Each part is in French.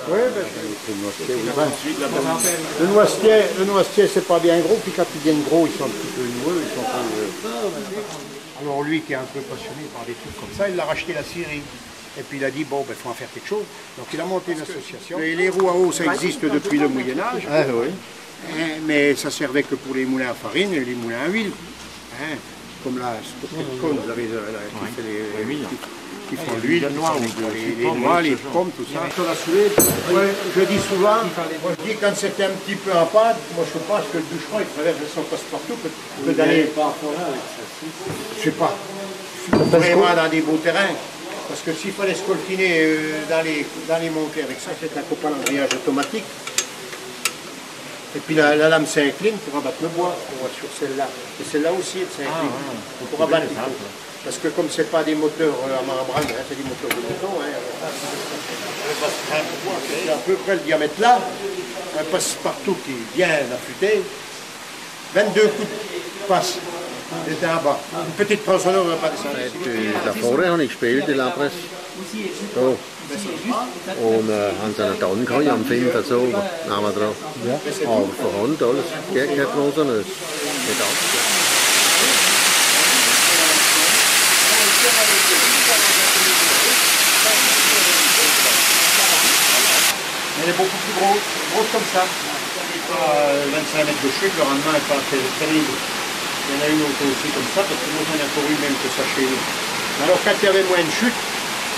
Oui, le noisetier, c'est pas bien gros, puis quand ils viennent gros, ils sont un petit peu noueux, ils sont pas... Alors lui qui est un peu passionné par des trucs comme ça, il a racheté la scierie. Et puis il a dit, bon, il faut en faire quelque chose. Donc il a monté une association. Et les roues à eau, ça existe depuis le Moyen-Âge. Ah, oui. Mais ça servait que pour les moulins à farine et les moulins à huile. Comme là, vous avez qui font l'huile, les noix, les pommes, tout ça. Je dis souvent, moi je dis quand c'était un petit peu en pâte, moi je pense que le bûcheron il traverse son passe-partout que d'aller. Je sais pas. Vraiment dans des beaux terrains. Parce que s'il fallait scoltiner dans les montées avec ça, c'est un copalandriage automatique. Et puis la lame s'incline pour abattre le bois, sur celle-là. Et celle-là aussi, elle s'incline. Pour abattre. Parce que comme ce n'est pas des moteurs à membrane, c'est des moteurs de béton, c'est à peu près le diamètre là, un passe-partout qui est bien affûté, 22 coups de passe. C'était en bas. Une petite tronçonneuse ne va pas descendre. Davor habe ich gespielt, die Labres. So. Und haben sie einen Tannenkai am Film verzogen, nehmen wir drauf. Aber von Hand alles, keine Tronçonneuse. Nicht alles. Elle est beaucoup plus grosse comme ça. 25 mètres de chute, le rendement n'est pas terrible. Il y en a une autre aussi comme ça, parce que nous on a encore eu même que ça chez nous. Alors quand il y avait moins de chute,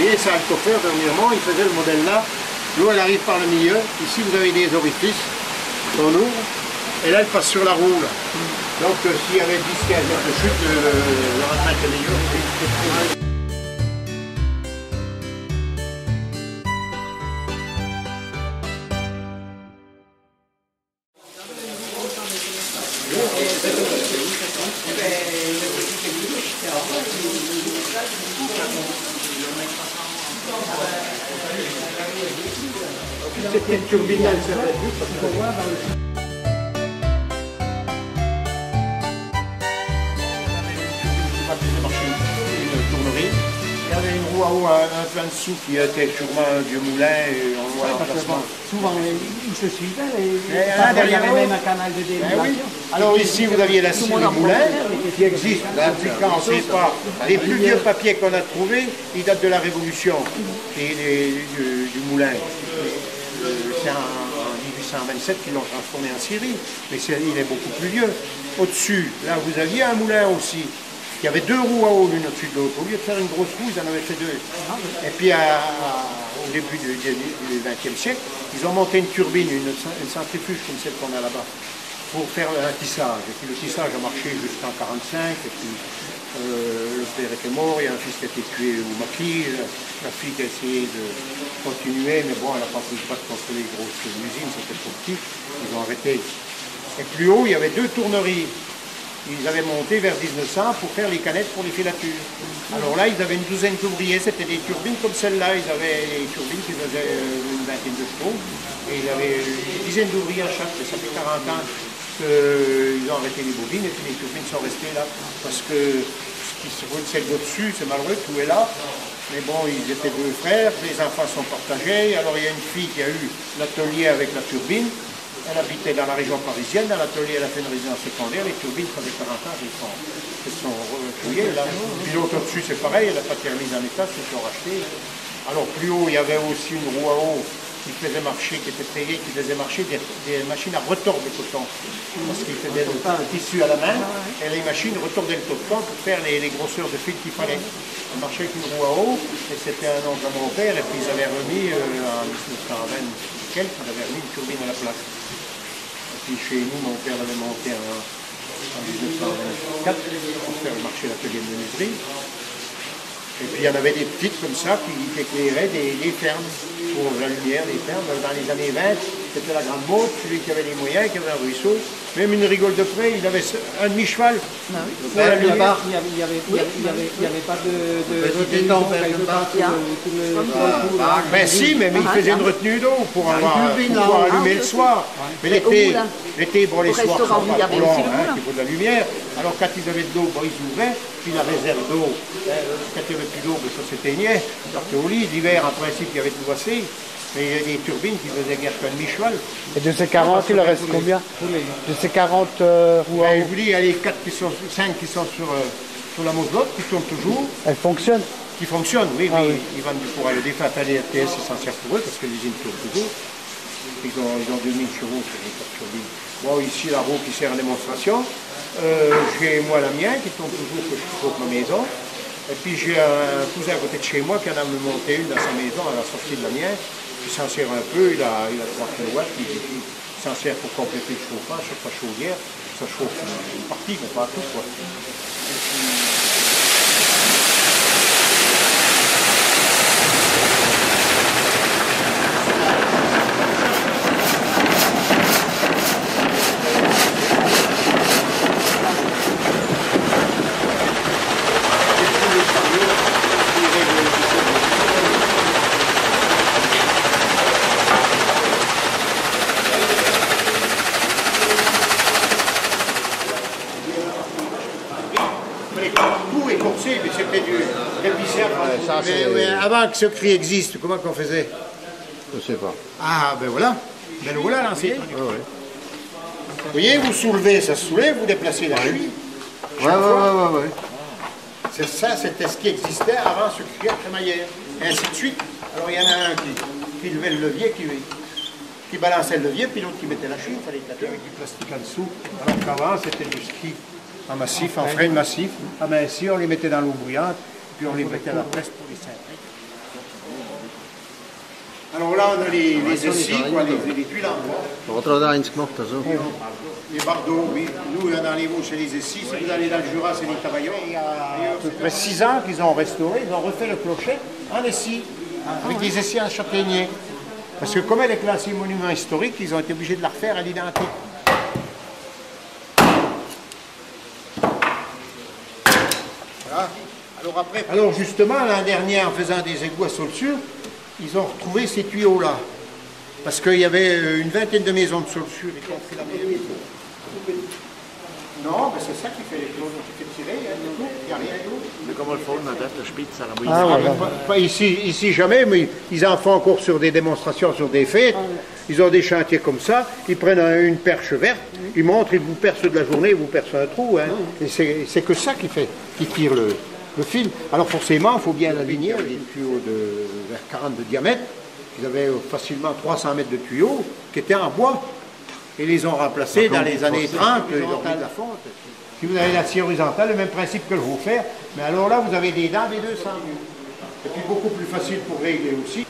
et ça a le coffre dernièrement, il faisait le modèle là, l'eau elle arrive par le milieu, ici vous avez des orifices qu'on ouvre, et là elle passe sur la roue. Là. Donc s'il y avait 10-15 mètres de chute, le rendement était meilleur. C'était une turbine, elle serait vue, parce qu'il faut voir dans le... Une tournerie. Il y avait une roue à eau un peu en dessous qui était sûrement un vieux moulin et on voit l'emplacement. Souvent ils se suivaient et il y avait même un canal de délimitation. Alors ici vous aviez la scie de moulin qui existe depuis quand on ne sait pas. Les plus vieux papiers qu'on a trouvés, ils datent de la Révolution et du moulin. C'est en 1827 qu'ils l'ont transformé en scierie, mais il est beaucoup plus vieux. Au-dessus, là vous aviez un moulin aussi. Il y avait deux roues à eau l'une au-dessus de l'autre. Au lieu de faire une grosse roue, ils en avaient fait deux. Et puis au début du XXe siècle, ils ont monté une turbine, une centrifuge comme celle qu'on a là-bas, pour faire un tissage. Et puis le tissage a marché jusqu'en 1945. Et puis le père était mort, il y a un fils qui a été tué au maquis, la fille qui a essayé de continuer, mais bon, elle n'a pas pris le pas de construire les grosses usines, c'était trop petit, ils ont arrêté. Et plus haut, il y avait deux tourneries. Ils avaient monté vers 1900 pour faire les canettes pour les filatures. Alors là, ils avaient une douzaine d'ouvriers, c'était des turbines comme celle-là. Ils avaient des turbines qui faisaient une vingtaine de chevaux. Et ils avaient une dizaine d'ouvriers à chaque. Mais ça fait 40 ans qu'ils ont arrêté les bobines et puis les turbines sont restées là. Parce que ce qui se roule, celle d'au-dessus, c'est malheureux, tout est là. Mais bon, ils étaient deux frères, les enfants sont partagés. Alors il y a une fille qui a eu l'atelier avec la turbine. Elle habitait dans la région parisienne, dans l'atelier, elle a fait une résidence secondaire, les turbines, ça fait 40 ans, elles sont retrouillées là. Puis l'autre au-dessus, c'est pareil, elle n'a pas été remise en état, c'est sont rachetés. Alors plus haut, il y avait aussi une roue à eau qui faisait marcher, qui était payée, qui faisait marcher des machines à retordre de coton. Parce qu'ils faisaient le tissu à la main, et les machines retordaient le coton pour faire les grosseurs de fil qu'il fallait. Elle marchait avec une roue à eau, et c'était un oncle à mon père, et puis ils avaient remis, en 1920 quelques, ils avaient remis une turbine à la place. Et puis chez nous, mon père l'avait monté en 1924 pour faire marcher l'atelier de menuiserie. Et puis il y en avait des petites comme ça qui éclairaient des fermes pour la lumière, des fermes. Dans les années 20, c'était la grande mode, celui qui avait les moyens, qui avait un ruisseau. Même une rigole de près, il avait un demi-cheval. Pour la lumière. Il n'y avait pas de retenue d'eau quelque part. Ben si, mais il faisait une retenue d'eau pour allumer le soir. Mais l'été, bon, les soirs sont pas trop longs, il faut de la lumière. Alors quand ils avaient de l'eau, bon, ils ouvraient, puis la réserve d'eau, quand il n'y avait plus d'eau, ça s'éteignait, ils partaient au lit. L'hiver, en principe, il y avait tout assez. Mais il y a des turbines qui faisaient guère qu'un demi-cheval. Et de ces 40, il en reste combien? De ces 40 roues Je vous dis, il y a les 5 qui sont sur la motote, qui tournent toujours. elles fonctionnent? Qui fonctionnent, oui, Ah, oui. oui. Ils vendent du courage. Des fois, les RTS, c'est essentiel pour eux, parce que l'usine tourne toujours. Ils ont 2000 chevaux sur les 4 turbines. Moi, ici, la roue qui sert en démonstration. J'ai moi la mienne, qui tourne toujours, que je trouve ma maison. Et puis j'ai un cousin à côté de chez moi qui en a monté une dans sa maison à la sortie de la mienne. Il s'en sert un peu, il a 3 kW, il s'en sert pour compléter le chauffage sur sa chaudière. Ça chauffe une partie, mais pas tout, quoi. Tout est corsé, mais c'était du viscère. Mais avant que ce cri existe, comment qu'on faisait? Je sais pas. Ah, ben voilà. Ben le voilà lancé. Ah ouais. Vous voyez, vous soulevez, ça se soulève, vous déplacez la cheville. Ouais. C'est ça, c'était ce qui existait avant ce cri à crémaillère. Et ainsi de suite. Alors il y en a un qui levait le levier, qui balançait le levier, puis l'autre qui mettait la cheville, il fallait éclater avec du plastique en dessous. Alors qu'avant, c'était du ski en massif, en frein massif. Ah ben ici, on les mettait dans l'eau bouillante, puis on les mettait à la presse pour les cintrer. Alors là, on a les essis, quoi, les tuiles en bois. Wat er daar eens gemaakt, zo. Les bardeaux, oui. Nous, dans les Vosges, c'est les essis. Si vous allez dans le Jura, c'est les tabaillons. Il y a à peu près 6 ans qu'ils ont restauré, ils ont refait le clocher en essis, avec des essis en châtaignier. Parce que comme elle est classée monument historique, ils ont été obligés de la refaire à l'identique. Voilà. Alors justement, l'an dernier, en faisant des égouts à Saulsure, ils ont retrouvé ces tuyaux-là. Parce qu'il y avait une vingtaine de maisons de Saulsure, y compris la mairie. Non, mais c'est ça qui fait l'éclosion, qui fait tirer, hein, il n'y a rien d'autre. Mais comment le font, le Spitz à la bouille? Ah, ouais. Pas ici jamais, mais ils en font encore sur des démonstrations, sur des fêtes. Ils ont des chantiers comme ça, ils prennent une perche verte, ils montrent, ils vous percent de la journée, ils vous percent un trou. Hein. Et c'est que ça qui tire le fil. Alors forcément, il faut bien l'aligner avec des tuyaux vers 40 de diamètre. Ils avaient facilement 300 mètres de tuyaux qui étaient en bois. Et ils les ont remplacés dans les années 30, ils ont mis de la fonte. Si vous avez la scie horizontale, le même principe que le fer, mais alors là, vous avez des dents des 200 mieux. Et puis beaucoup plus facile pour régler aussi.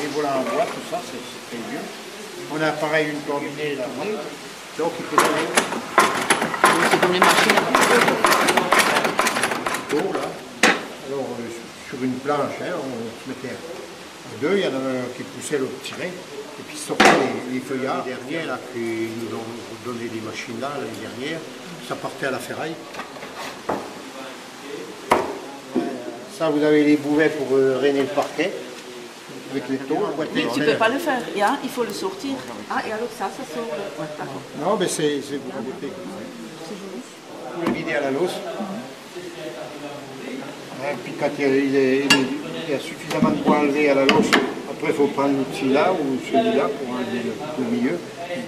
Et voilà en bois, tout ça, c'est très vieux. On a pareil une combinée là, donc il faut C'est comme les machines à là. Alors sur une planche, hein, on se mettait à deux, il y en avait un qui poussait, l'autre tirait, et puis sortait les feuillards. Les derniers là, qui nous ont donné des machines là, l'année dernière, ça partait à la ferraille. Ça, vous avez les bouvets pour rainer le parquet, avec les taux. Mais tu ne peux pas le faire, hein, il faut le sortir. Ah, et alors ça sort. Ouais, d'accord. Non, mais c'est vous embêtez. Vous le videz à la losse. Et puis quand il y a suffisamment de poids enlevé à la losse, après il faut prendre l'outil là ou celui-là pour enlever le milieu. C'est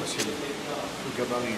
facile. Le gabarit,